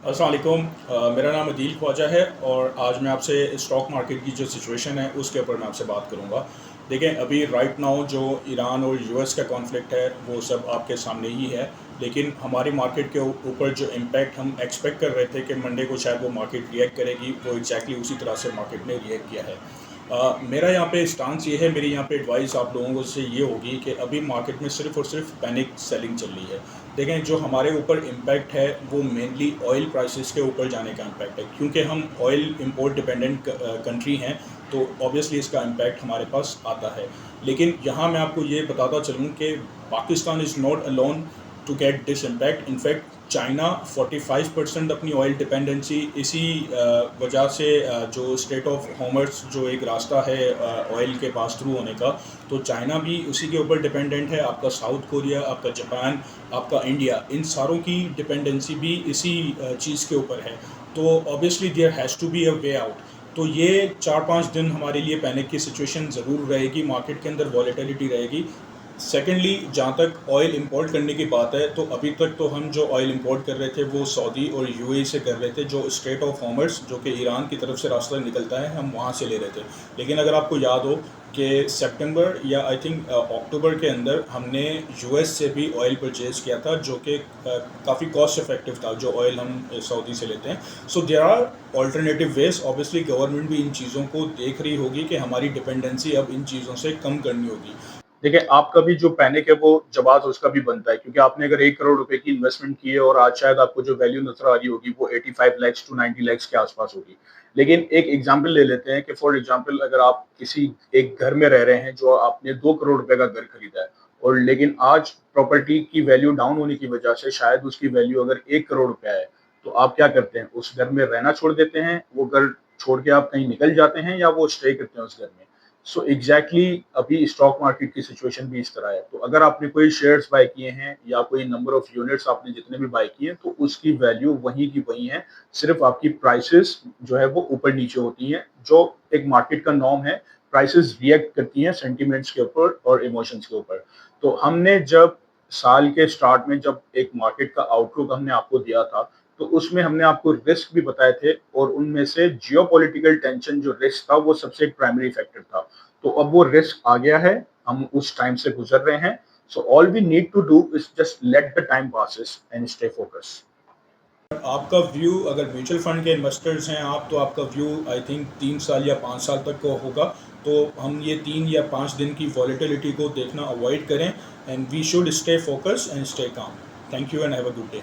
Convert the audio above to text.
अस्सलाम वालेकुम। मेरा नाम अदील ख्वाजा है और आज मैं आपसे स्टॉक मार्केट की जो सिचुएशन है उसके ऊपर मैं आपसे बात करूंगा। देखें, अभी राइट नाउ जो ईरान और यूएस का कॉन्फ्लिक्ट है वो सब आपके सामने ही है, लेकिन हमारी मार्केट के ऊपर जो इम्पैक्ट हम एक्सपेक्ट कर रहे थे कि मंडे को शायद वो मार्केट रिएक्ट करेगी, वो एग्जैक्टली उसी तरह से मार्केट ने रिएक्ट किया है। मेरा यहाँ पे स्टांस ये है, मेरी यहाँ पे एडवाइस आप लोगों से ये होगी कि अभी मार्केट में सिर्फ और सिर्फ पैनिक सेलिंग चल रही है। देखें, जो हमारे ऊपर इम्पैक्ट है वो मेनली ऑयल प्राइसेस के ऊपर जाने का इम्पैक्ट है, क्योंकि हम ऑयल इंपोर्ट डिपेंडेंट कंट्री हैं, तो ऑब्वियसली इसका इम्पैक्ट हमारे पास आता है। लेकिन यहाँ मैं आपको ये बताता चलूँ कि Pakistan is not alone to get this impact. In fact China 45% अपनी ऑयल डिपेंडेंसी इसी वजह से, जो स्ट्रेट ऑफ हॉर्मज़ जो एक रास्ता है ऑयल के पास थ्रू होने का, तो चाइना भी उसी के ऊपर डिपेंडेंट है। आपका साउथ कोरिया, आपका जापान, आपका इंडिया, इन सारों की डिपेंडेंसी भी इसी चीज़ के ऊपर है। तो obviously there has to be a way out. तो ये 4-5 दिन हमारे लिए पैनिक की सिचुएशन ज़रूर रहेगी, मार्केट के अंदर वॉलेटिलिटी रहेगी। सेकेंडली, जहाँ तक ऑयल इंपोर्ट करने की बात है, तो अभी तक तो हम जो ऑयल इंपोर्ट कर रहे थे वो सऊदी और यूएई से कर रहे थे, जो स्ट्रेट ऑफ हॉर्मज़ जो कि ईरान की तरफ से रास्ता निकलता है, हम वहाँ से ले रहे थे। लेकिन अगर आपको याद हो कि सितंबर या आई थिंक अक्टूबर के अंदर हमने यूएस से भी ऑयल परचेज़ किया था, जो कि काफ़ी कॉस्ट इफेक्टिव था, जो ऑयल हम सऊदी से लेते हैं। So there are alternative ways. Obviously government भी इन चीज़ों को देख रही होगी कि हमारी डिपेंडेंसी अब इन चीज़ों से कम करनी होगी। देखिए, आपका भी जो पैनिक है वो जवाब उसका भी बनता है, क्योंकि आपने अगर 1 करोड़ रुपए की इन्वेस्टमेंट की है और आज शायद आपको जो वैल्यू नज़र आ रही होगी वो 85 लाख टू 90 लाख के आसपास होगी। लेकिन एक एग्जांपल ले लेते हैं कि फॉर एग्जांपल अगर आप किसी एक घर में रह रहे हैं जो आपने 2 करोड़ रुपए का घर खरीदा है, और लेकिन आज प्रॉपर्टी की वैल्यू डाउन होने की वजह से शायद उसकी वैल्यू अगर 1 करोड़ रुपया है, तो आप क्या करते हैं? उस घर में रहना छोड़ देते हैं, वो घर छोड़ के आप कहीं निकल जाते हैं, या वो स्टे करते हैं उस घर में? सो एग्जैक्टली अभी स्टॉक मार्केट की सिचुएशन भी इस तरह है। तो अगर आपने कोई शेयर्स बाय किए हैं या कोई नंबर ऑफ यूनिट्स आपने जितने भी बाय किए हैं, तो उसकी वैल्यू वहीं की वहीं है। सिर्फ आपकी प्राइसेस जो है वो ऊपर नीचे होती हैं, जो एक मार्केट का नॉर्म है। प्राइसेस रिएक्ट करती हैं सेंटिमेंट्स के ऊपर और इमोशंस के ऊपर। तो हमने जब साल के स्टार्ट में जब एक मार्केट का आउटलुक हमने आपको दिया था, तो उसमें हमने आपको रिस्क भी बताए थे, और उनमें से जियोपॉलिटिकल टेंशन जो रिस्क था वो सबसे प्राइमरी फैक्टर था। तो अब वो रिस्क आ गया है, हम उस टाइम से गुजर रहे हैं। So all we need to do is just let the time passes and stay focus. आपका व्यू, अगर म्यूचुअल फंड के इन्वेस्टर्स हैं आप, तो आपका व्यू आई थिंक 3 साल या 5 साल तक का होगा। तो हम ये 3 या 5 दिन की वॉलेटिलिटी को देखना अवॉइड करें, and we should stay focus and stay calm. Thank you and have a good day.